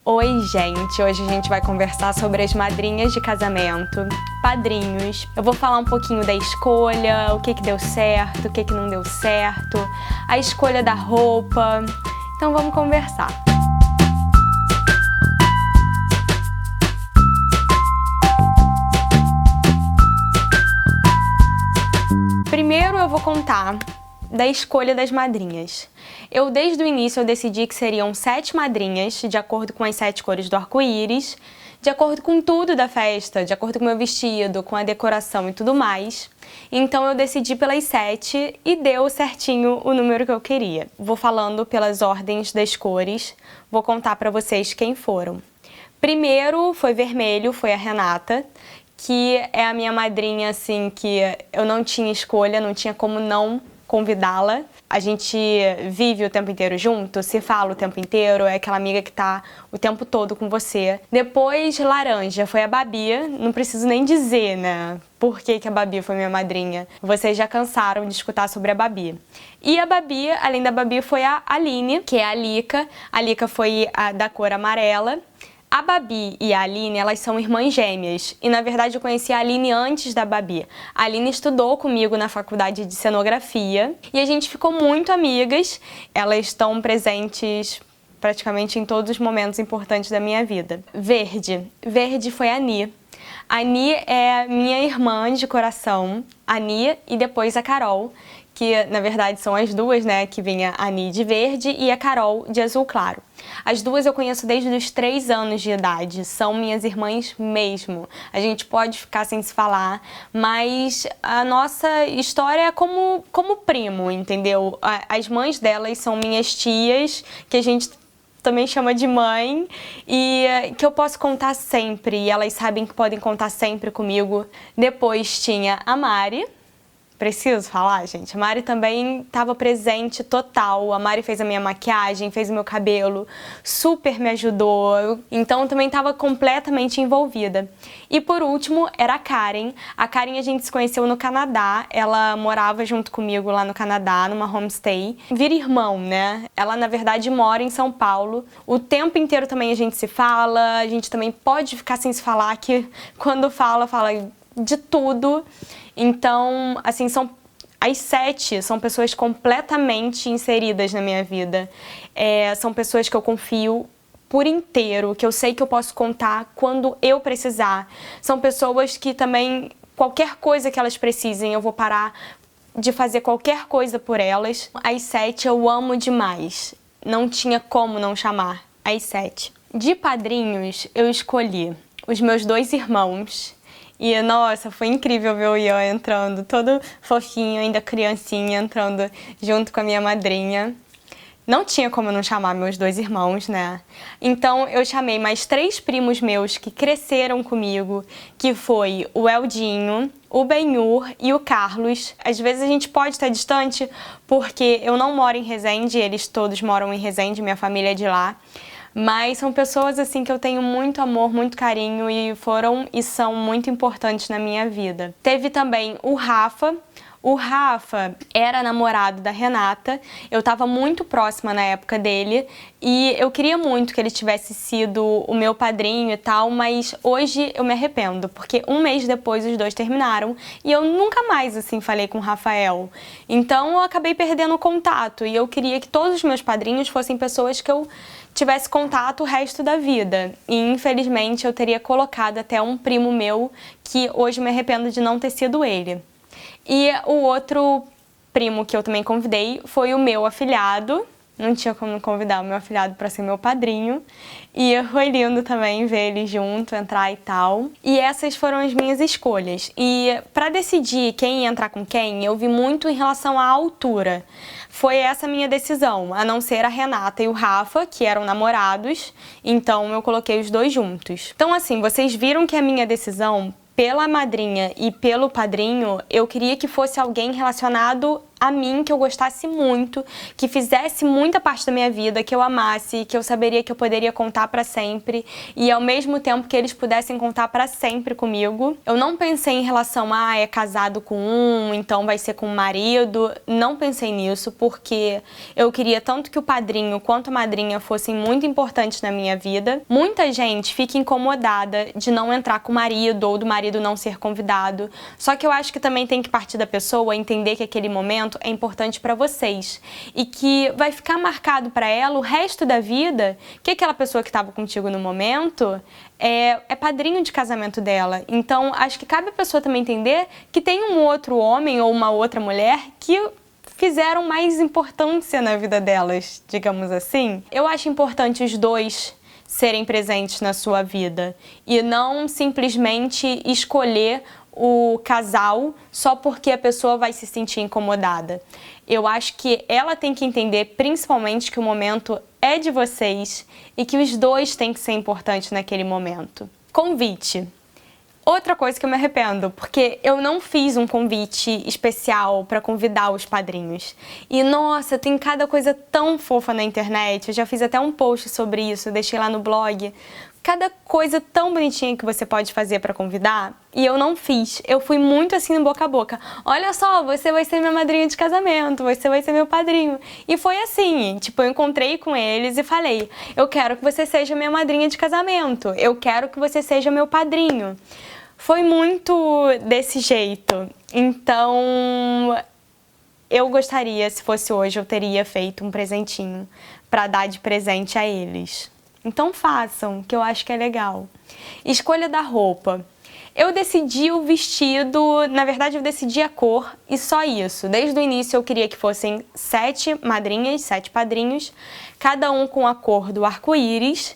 Oi, gente! Hoje a gente vai conversar sobre as madrinhas de casamento, padrinhos. Eu vou falar um pouquinho da escolha, o que deu certo, o que não deu certo, a escolha da roupa. Então vamos conversar. Primeiro eu vou contar da escolha das madrinhas. Desde o início, eu decidi que seriam 7 madrinhas, de acordo com as 7 cores do arco-íris, de acordo com tudo da festa, de acordo com o meu vestido, com a decoração e tudo mais. Então eu decidi pelas 7 e deu certinho o número que eu queria. Vou falando pelas ordens das cores, vou contar pra vocês quem foram. Primeiro foi vermelho, foi a Renata, que é a minha madrinha, assim, que eu não tinha escolha, não tinha como não convidá-la. A gente vive o tempo inteiro junto, se fala o tempo inteiro, é aquela amiga que tá o tempo todo com você. Depois, laranja, foi a Babi, não preciso nem dizer, né, por que a Babi foi minha madrinha. Vocês já cansaram de escutar sobre a Babi. E a Babi, além da Babi, foi a Aline, que é a Lica. A Lica foi a da cor amarela. A Babi e a Aline, elas são irmãs gêmeas, e na verdade eu conheci a Aline antes da Babi. A Aline estudou comigo na faculdade de cenografia e a gente ficou muito amigas. Elas estão presentes praticamente em todos os momentos importantes da minha vida. Verde. Verde foi a Ni. A Ni é minha irmã de coração, a Ni e depois a Carol, que na verdade são as duas, né, que vinha a Ni de verde e a Carol de azul claro. As duas eu conheço desde os 3 anos de idade, são minhas irmãs mesmo. A gente pode ficar sem se falar, mas a nossa história é como primo, entendeu? As mães delas são minhas tias, que a gente também chama de mãe, e que eu posso contar sempre, e elas sabem que podem contar sempre comigo. Depois tinha a Mari. Preciso falar, gente? A Mari também estava presente total. A Mari fez a minha maquiagem, fez o meu cabelo, super me ajudou. Então também estava completamente envolvida. E por último, era a Karen. A Karen a gente se conheceu no Canadá. Ela morava junto comigo lá no Canadá, numa homestay. Vira irmão, né? Ela, na verdade, mora em São Paulo. O tempo inteiro também a gente se fala. A gente também pode ficar sem se falar, que quando fala de tudo. Então, assim, as 7 são pessoas completamente inseridas na minha vida. São pessoas que eu confio por inteiro, que eu sei que eu posso contar quando eu precisar. São pessoas que também, qualquer coisa que elas precisem, eu vou parar de fazer qualquer coisa por elas. As 7 eu amo demais. Não tinha como não chamar as 7. De padrinhos, eu escolhi os meus 2 irmãos. E, nossa, foi incrível ver o Ian entrando, todo fofinho, ainda criancinha, entrando junto com a minha madrinha. Não tinha como não chamar meus 2 irmãos, né? Então, eu chamei mais 3 primos meus que cresceram comigo, que foi o Eldinho, o Benhur e o Carlos. Às vezes a gente pode estar distante, porque eu não moro em Resende, eles todos moram em Resende, minha família é de lá. Mas são pessoas assim que eu tenho muito amor, muito carinho e foram e são muito importantes na minha vida. Teve também o Rafa. O Rafa era namorado da Renata, eu estava muito próxima na época dele e eu queria muito que ele tivesse sido o meu padrinho e tal, mas hoje eu me arrependo, porque um mês depois os 2 terminaram e eu nunca mais assim falei com o Rafael. Então eu acabei perdendo o contato e eu queria que todos os meus padrinhos fossem pessoas que eu tivesse contato o resto da vida. E infelizmente eu teria colocado até um primo meu que hoje me arrependo de não ter sido ele. E o outro primo que eu também convidei foi o meu afilhado. Não tinha como convidar o meu afilhado para ser meu padrinho. E foi lindo também ver ele junto, entrar e tal. E essas foram as minhas escolhas. E para decidir quem ia entrar com quem, eu vi muito em relação à altura. Foi essa a minha decisão, a não ser a Renata e o Rafa, que eram namorados. Então eu coloquei os 2 juntos. Então assim, vocês viram que a minha decisão pela madrinha e pelo padrinho, eu queria que fosse alguém relacionado a mim, que eu gostasse muito, que fizesse muita parte da minha vida, que eu amasse, que eu saberia que eu poderia contar pra sempre e ao mesmo tempo que eles pudessem contar pra sempre comigo. Eu não pensei em relação a é casado com um, então vai ser com o marido. Não pensei nisso porque eu queria tanto que o padrinho quanto a madrinha fossem muito importantes na minha vida. Muita gente fica incomodada de não entrar com o marido ou do marido não ser convidado. Só que eu acho que também tem que partir da pessoa entender que aquele momento é importante para vocês e que vai ficar marcado para ela o resto da vida que aquela pessoa que estava contigo no momento é padrinho de casamento dela. Então, acho que cabe a pessoa também entender que tem um outro homem ou uma outra mulher que fizeram mais importância na vida delas, digamos assim. Eu acho importante os dois serem presentes na sua vida e não simplesmente escolher o casal só porque a pessoa vai se sentir incomodada. Eu acho que ela tem que entender, principalmente, que o momento é de vocês e que os dois têm que ser importantes naquele momento. Convite. Outra coisa que eu me arrependo, porque eu não fiz um convite especial para convidar os padrinhos. E nossa, tem cada coisa tão fofa na internet, eu já fiz até um post sobre isso, deixei lá no blog. Cada coisa tão bonitinha que você pode fazer para convidar, e eu não fiz. Eu fui muito assim no boca a boca. Olha só, você vai ser minha madrinha de casamento, você vai ser meu padrinho. E foi assim, tipo, eu encontrei com eles e falei, eu quero que você seja minha madrinha de casamento, eu quero que você seja meu padrinho. Foi muito desse jeito. Então, eu gostaria, se fosse hoje, eu teria feito um presentinho para dar de presente a eles. Então façam, que eu acho que é legal. Escolha da roupa. Eu decidi o vestido, na verdade eu decidi a cor e só isso. Desde o início eu queria que fossem 7 madrinhas, 7 padrinhos, cada um com a cor do arco-íris.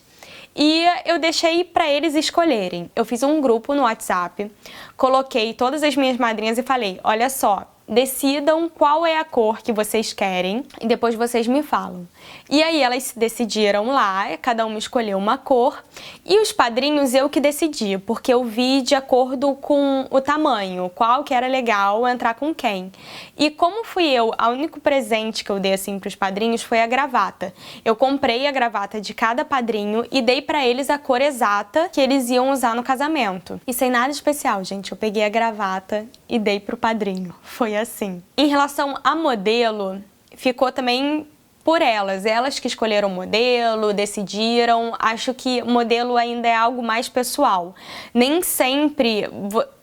E eu deixei para eles escolherem. Eu fiz um grupo no WhatsApp, coloquei todas as minhas madrinhas e falei, olha só, decidam qual é a cor que vocês querem e depois vocês me falam. E aí elas decidiram lá, cada uma escolheu uma cor e os padrinhos eu que decidi, porque eu vi de acordo com o tamanho, qual que era legal entrar com quem. E como fui eu, o único presente que eu dei assim para os padrinhos foi a gravata. Eu comprei a gravata de cada padrinho e dei para eles a cor exata que eles iam usar no casamento. E sem nada especial, gente, eu peguei a gravata e dei pro padrinho. Foi assim. Em relação a modelo, ficou também por elas que escolheram o modelo, decidiram. Acho que modelo ainda é algo mais pessoal. Nem sempre,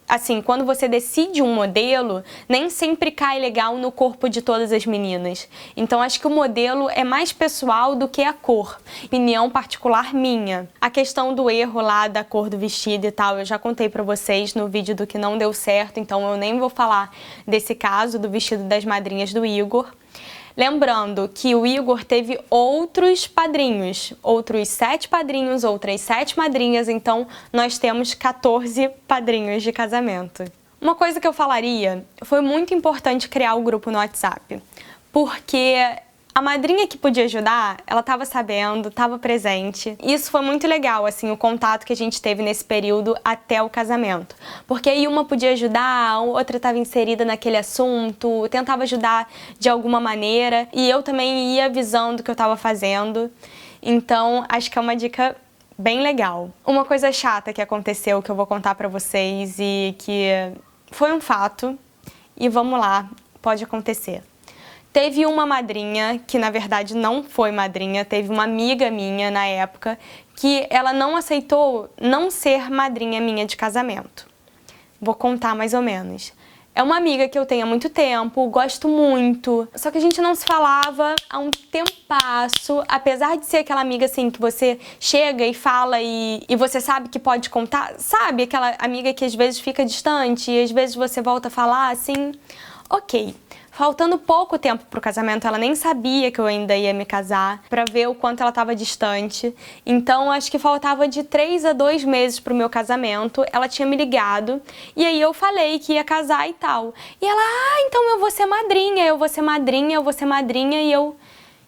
assim, quando você decide um modelo, nem sempre cai legal no corpo de todas as meninas. Então acho que o modelo é mais pessoal do que a cor. Opinião particular minha. A questão do erro lá da cor do vestido e tal, eu já contei pra vocês no vídeo do que não deu certo, então eu nem vou falar desse caso do vestido das madrinhas do Igor. Lembrando que o Igor teve outros padrinhos, outros 7 padrinhos, outras 7 madrinhas, então nós temos 14 padrinhos de casamento. Uma coisa que eu falaria, foi muito importante criar o grupo no WhatsApp, porque a madrinha que podia ajudar, ela estava sabendo, estava presente. E isso foi muito legal, assim, o contato que a gente teve nesse período até o casamento. Porque aí uma podia ajudar, a outra estava inserida naquele assunto, tentava ajudar de alguma maneira. E eu também ia avisando o que eu estava fazendo. Então, acho que é uma dica bem legal. Uma coisa chata que aconteceu, que eu vou contar pra vocês e que foi um fato. E vamos lá, pode acontecer. Teve uma madrinha, que na verdade não foi madrinha, teve uma amiga minha na época, que ela não aceitou não ser madrinha minha de casamento. Vou contar mais ou menos. É uma amiga que eu tenho há muito tempo, gosto muito, só que a gente não se falava há um tempasso, apesar de ser aquela amiga assim que você chega e fala e você sabe que pode contar, sabe? Aquela amiga que às vezes fica distante e às vezes você volta a falar assim, ok. Faltando pouco tempo pro casamento, ela nem sabia que eu ainda ia me casar, pra ver o quanto ela estava distante. Então, acho que faltava de 3 a 2 meses pro meu casamento. Ela tinha me ligado e aí eu falei que ia casar e tal. E ela, então eu vou ser madrinha, eu vou ser madrinha, eu vou ser madrinha. E eu,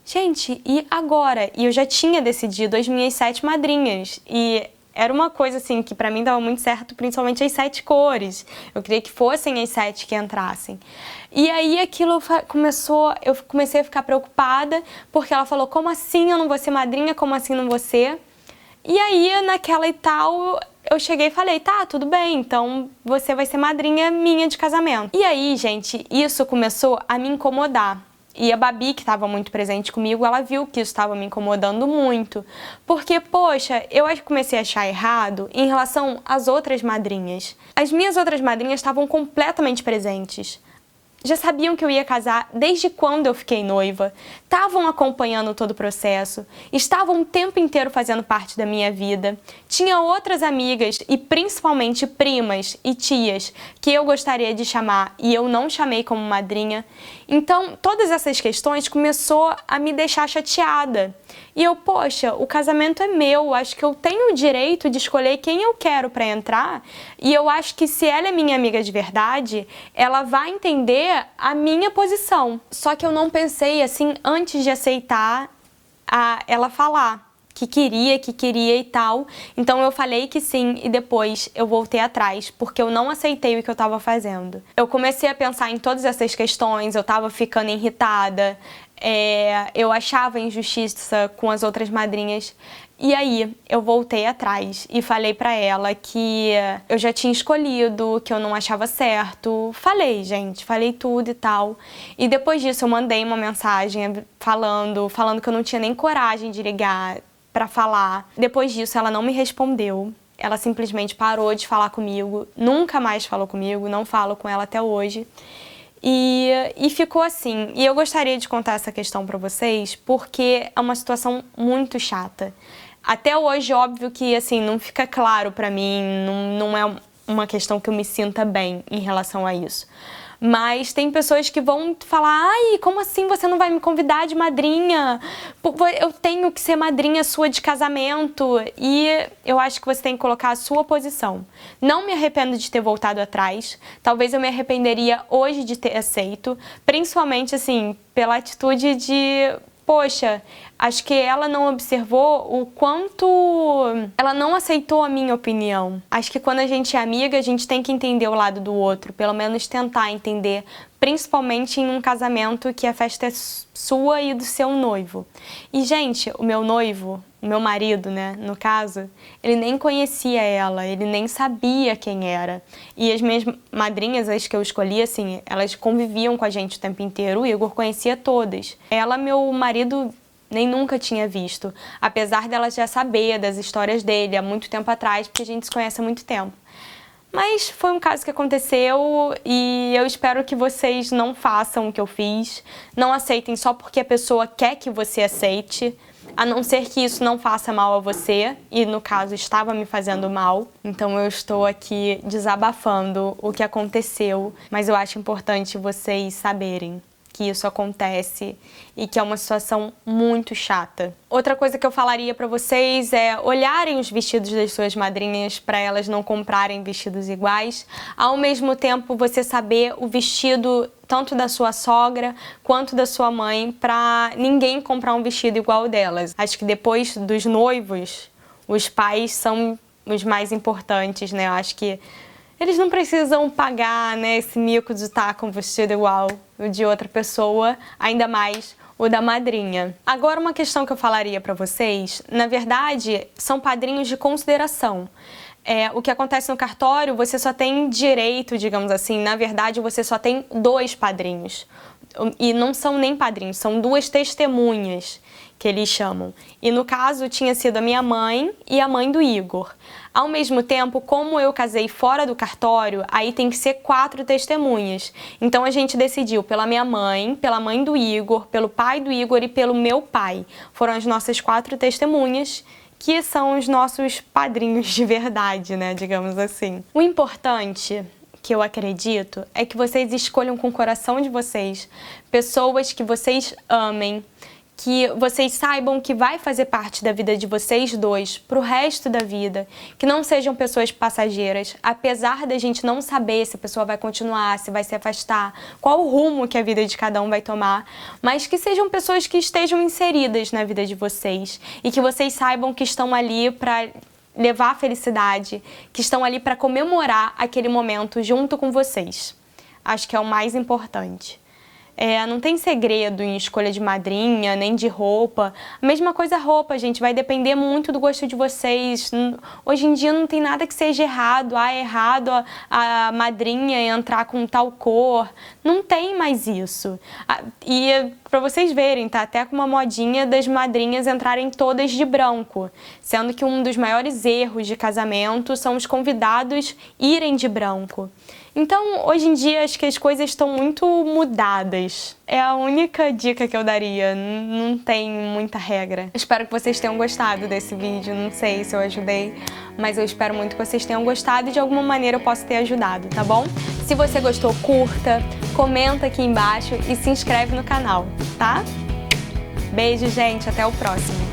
gente, e agora? E eu já tinha decidido as minhas 7 madrinhas. E era uma coisa assim que pra mim dava muito certo, principalmente as 7 cores. Eu queria que fossem as 7 que entrassem. E aí aquilo eu comecei a ficar preocupada, porque ela falou, como assim eu não vou ser madrinha, como assim não vou ser? E aí, naquela e tal, eu cheguei e falei, tá, tudo bem, então você vai ser madrinha minha de casamento. E aí, gente, isso começou a me incomodar. E a Babi, que estava muito presente comigo, ela viu que isso estava me incomodando muito. Porque, poxa, eu comecei a achar errado em relação às outras madrinhas. As minhas outras madrinhas estavam completamente presentes. Já sabiam que eu ia casar desde quando eu fiquei noiva, estavam acompanhando todo o processo, estavam o tempo inteiro fazendo parte da minha vida. Tinha outras amigas e principalmente primas e tias que eu gostaria de chamar e eu não chamei como madrinha. Então, todas essas questões começou a me deixar chateada. E eu, poxa, o casamento é meu, acho que eu tenho o direito de escolher quem eu quero para entrar. E eu acho que se ela é minha amiga de verdade, ela vai entender a minha posição. Só que eu não pensei assim antes de aceitar ela falar que queria e tal. Então eu falei que sim e depois eu voltei atrás, porque eu não aceitei o que eu estava fazendo. Eu comecei a pensar em todas essas questões, eu estava ficando irritada, eu achava injustiça com as outras madrinhas. E aí, eu voltei atrás e falei pra ela que eu já tinha escolhido, que eu não achava certo. Falei, gente, falei tudo e tal. E depois disso, eu mandei uma mensagem falando que eu não tinha nem coragem de ligar pra falar. Depois disso, ela não me respondeu. Ela simplesmente parou de falar comigo, nunca mais falou comigo, não falo com ela até hoje. E ficou assim. E eu gostaria de contar essa questão pra vocês, porque é uma situação muito chata. Até hoje, óbvio que assim, não fica claro pra mim, não é uma questão que eu me sinta bem em relação a isso. Mas tem pessoas que vão falar, ai, como assim você não vai me convidar de madrinha? Eu tenho que ser madrinha sua de casamento. E eu acho que você tem que colocar a sua posição. Não me arrependo de ter voltado atrás. Talvez eu me arrependeria hoje de ter aceito. Principalmente, assim, pela atitude de... Poxa, acho que ela não observou o quanto ela não aceitou a minha opinião. Acho que quando a gente é amiga, a gente tem que entender o lado do outro, pelo menos tentar entender, principalmente em um casamento que a festa é sua e do seu noivo. E, gente, o meu noivo, o meu marido, né, no caso, ele nem conhecia ela, ele nem sabia quem era. E as minhas madrinhas, as que eu escolhi, assim, elas conviviam com a gente o tempo inteiro, o Igor conhecia todas. Ela, meu marido, nem nunca tinha visto, apesar dela já saber das histórias dele há muito tempo atrás, porque a gente se conhece há muito tempo. Mas foi um caso que aconteceu e eu espero que vocês não façam o que eu fiz, não aceitem só porque a pessoa quer que você aceite, a não ser que isso não faça mal a você, e no caso estava me fazendo mal. Então eu estou aqui desabafando o que aconteceu, mas eu acho importante vocês saberem que isso acontece e que é uma situação muito chata. Outra coisa que eu falaria pra vocês é olharem os vestidos das suas madrinhas para elas não comprarem vestidos iguais. Ao mesmo tempo, você saber o vestido tanto da sua sogra quanto da sua mãe, para ninguém comprar um vestido igual ao delas. Acho que depois dos noivos, os pais são os mais importantes, né? Eu acho que eles não precisam pagar, né, esse mico de estar com um vestido igual o de outra pessoa, ainda mais o da madrinha. Agora, uma questão que eu falaria pra vocês, na verdade, são padrinhos de consideração. O que acontece no cartório, você só tem direito, digamos assim, na verdade, você só tem 2 padrinhos. E não são nem padrinhos, são 2 testemunhas, que eles chamam. E no caso, tinha sido a minha mãe e a mãe do Igor. Ao mesmo tempo, como eu casei fora do cartório, aí tem que ser 4 testemunhas. Então a gente decidiu pela minha mãe, pela mãe do Igor, pelo pai do Igor e pelo meu pai. Foram as nossas 4 testemunhas, que são os nossos padrinhos de verdade, né, digamos assim. O importante, que eu acredito, é que vocês escolham com o coração de vocês pessoas que vocês amem, que vocês saibam que vai fazer parte da vida de vocês dois pro resto da vida, que não sejam pessoas passageiras, apesar da gente não saber se a pessoa vai continuar, se vai se afastar, qual o rumo que a vida de cada um vai tomar, mas que sejam pessoas que estejam inseridas na vida de vocês e que vocês saibam que estão ali para levar a felicidade, que estão ali para comemorar aquele momento junto com vocês. Acho que é o mais importante. Não tem segredo em escolha de madrinha, nem de roupa. A mesma coisa roupa, gente, vai depender muito do gosto de vocês. Hoje em dia não tem nada que seja errado. É errado a madrinha entrar com tal cor. Não tem mais isso. E para vocês verem, tá até com uma modinha das madrinhas entrarem todas de branco. Sendo que um dos maiores erros de casamento são os convidados irem de branco. Então, hoje em dia, acho que as coisas estão muito mudadas. É a única dica que eu daria, não tem muita regra. Espero que vocês tenham gostado desse vídeo, não sei se eu ajudei, mas eu espero muito que vocês tenham gostado e de alguma maneira eu posso ter ajudado, tá bom? Se você gostou, curta, comenta aqui embaixo e se inscreve no canal, tá? Beijo, gente, até o próximo!